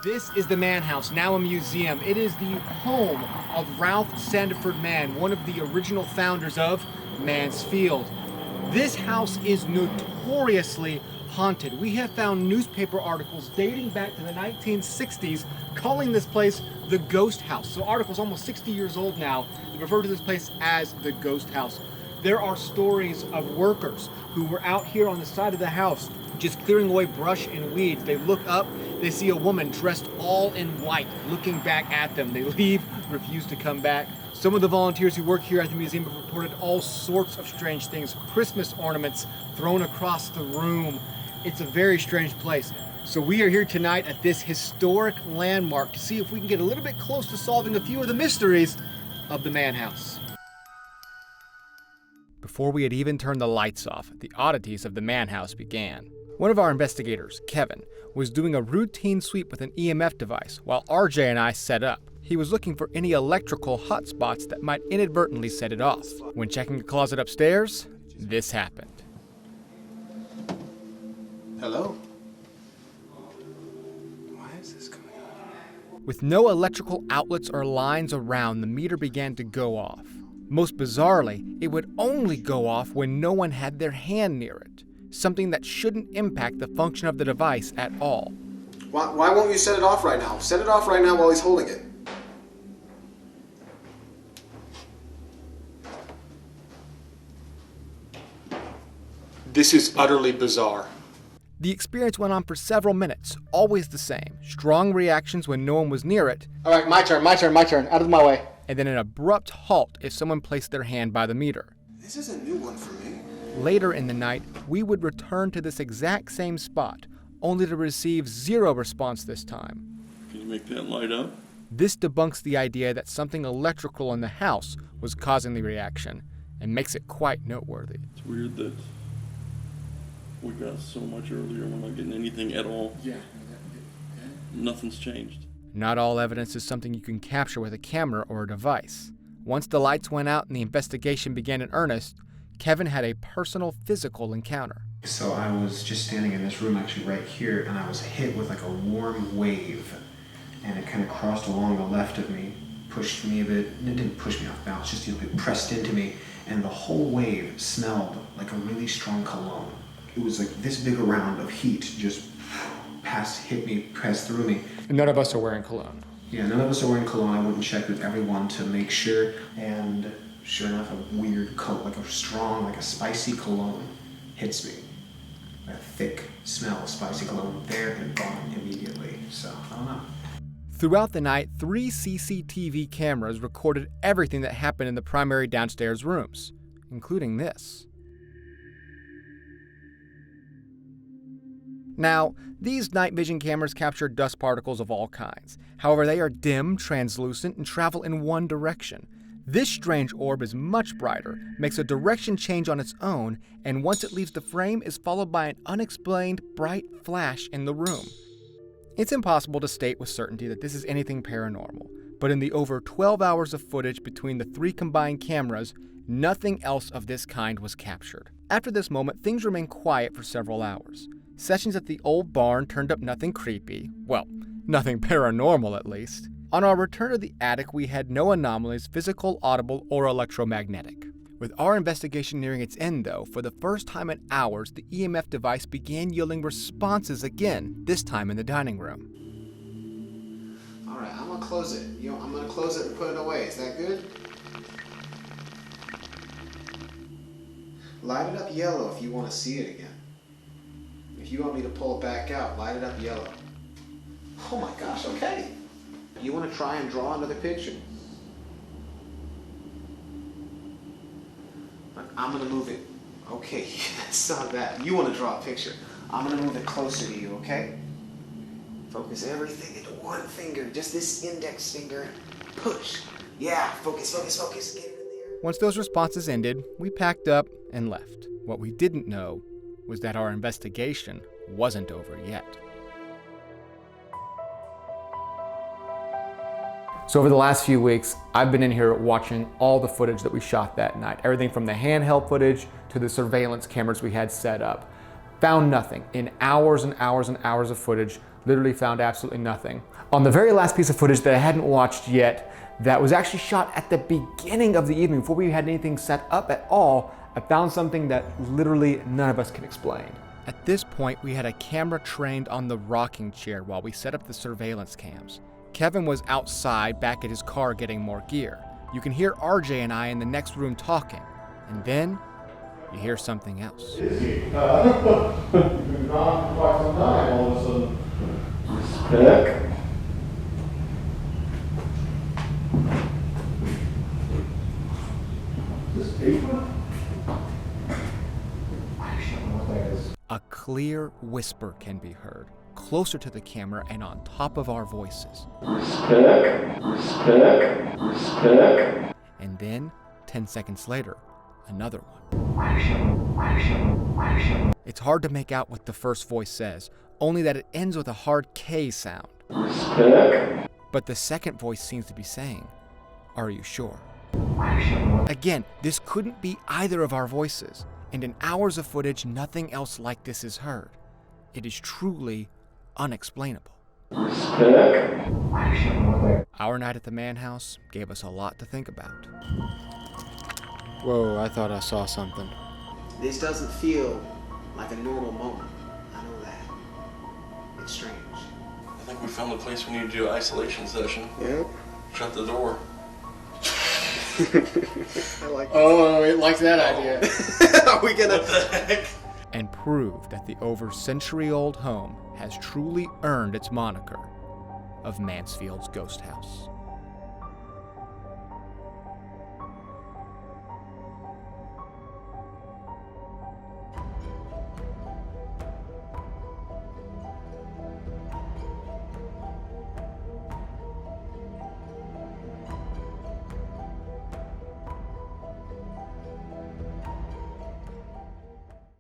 This is the Mann House, now a museum. It is the home of Ralph Sandiford Mann, one of the original founders of Mansfield. This house is notoriously haunted. We have found newspaper articles dating back to the 1960s calling this place the Ghost House. So articles almost 60 years old now that refer to this place as the Ghost House. There are stories of workers who were out here on the side of the house just clearing away brush and weeds. They look up, they see a woman dressed all in white looking back at them. They leave, refuse to come back. Some of the volunteers who work here at the museum have reported all sorts of strange things. Christmas ornaments thrown across the room. It's a very strange place. So we are here tonight at this historic landmark to see if we can get a little bit close to solving a few of the mysteries of the Mann House. Before we had even turned the lights off, the oddities of the Mann House began. One of our investigators, Kevin, was doing a routine sweep with an EMF device while RJ and I set up. He was looking for any electrical hotspots that might inadvertently set it off. When checking the closet upstairs, this happened. Hello? Why is this going on? With no electrical outlets or lines around, the meter began to go off. Most bizarrely, it would only go off when no one had their hand near it, something that shouldn't impact the function of the device at all. Why won't you set it off right now? Set it off right now while he's holding it. This is utterly bizarre. The experience went on for several minutes, always the same. Strong reactions when no one was near it. All right, my turn, out of my way. And then an abrupt halt if someone placed their hand by the meter. This is a new one for me. Later in the night, we would return to this exact same spot, only to receive zero response this time. Can you make that light up? This debunks the idea that something electrical in the house was causing the reaction, and makes it quite noteworthy. It's weird that we got so much earlier. We're not getting anything at all. Yeah. Nothing's changed. Not all evidence is something you can capture with a camera or a device. Once the lights went out and the investigation began in earnest, Kevin had a personal physical encounter. So I was just standing in this room actually right here, and I was hit with like a warm wave, and it kind of crossed along the left of me, pushed me a bit, and it didn't push me off balance, just it pressed into me, and the whole wave smelled like a really strong cologne. It was like this big around of heat just passed through me. And none of us are wearing cologne. Yeah, none of us are wearing cologne. I went and checked with everyone to make sure, and sure enough, a weird coat, like a strong, like a spicy cologne hits me. A thick smell of spicy cologne there and gone immediately. So, I don't know. Throughout the night, 3 CCTV cameras recorded everything that happened in the primary downstairs rooms, including this. Now, these night vision cameras capture dust particles of all kinds. However, they are dim, translucent, and travel in one direction. This strange orb is much brighter, makes a direction change on its own, and once it leaves the frame is followed by an unexplained bright flash in the room. It's impossible to state with certainty that this is anything paranormal, but in the over 12 hours of footage between the 3 combined cameras, nothing else of this kind was captured. After this moment, things remained quiet for several hours. Sessions at the old barn turned up nothing creepy. Well, nothing paranormal at least. On our return to the attic, we had no anomalies, physical, audible, or electromagnetic. With our investigation nearing its end, though, for the first time in hours, the EMF device began yielding responses again, this time in the dining room. All right, I'm gonna close it. I'm gonna close it and put it away. Is that good? Light it up yellow if you want to see it again. If you want me to pull it back out, light it up yellow. Oh my gosh, okay. You want to try and draw another picture? I'm going to move it. Okay, saw that. You want to draw a picture. I'm going to move it closer to you, okay? Focus everything into one finger, just this index finger. Push. Yeah, focus. Get it in there. Once those responses ended, we packed up and left. What we didn't know was that our investigation wasn't over yet. So over the last few weeks, I've been in here watching all the footage that we shot that night. Everything from the handheld footage to the surveillance cameras we had set up. Found nothing. In hours and hours and hours of footage, literally found absolutely nothing. On the very last piece of footage that I hadn't watched yet, that was actually shot at the beginning of the evening, before we had anything set up at all, I found something that literally none of us can explain. At this point, we had a camera trained on the rocking chair while we set up the surveillance cams. Kevin was outside back at his car getting more gear. You can hear RJ and I in the next room talking, and then you hear something else. You've been gone for quite some time, all of a sudden. Respect. Is this paper? A clear whisper can be heard, closer to the camera and on top of our voices. Respect, respect, respect. And then, 10 seconds later, another one. It's hard to make out what the first voice says, only that it ends with a hard K sound. Respect. But the second voice seems to be saying, "Are you sure?" Again, this couldn't be either of our voices, and in hours of footage, nothing else like this is heard. It is truly unexplainable. Respect. Our night at the man house gave us a lot to think about. Whoa, I thought I saw something. This doesn't feel like a normal moment. I know that. It's strange. I think we found the place we need to do an isolation session. Yep. Shut the door. I like it. Oh, it likes that idea. Are we gonna... What the heck? And prove that the over century-old home has truly earned its moniker of Mansfield's Ghost House.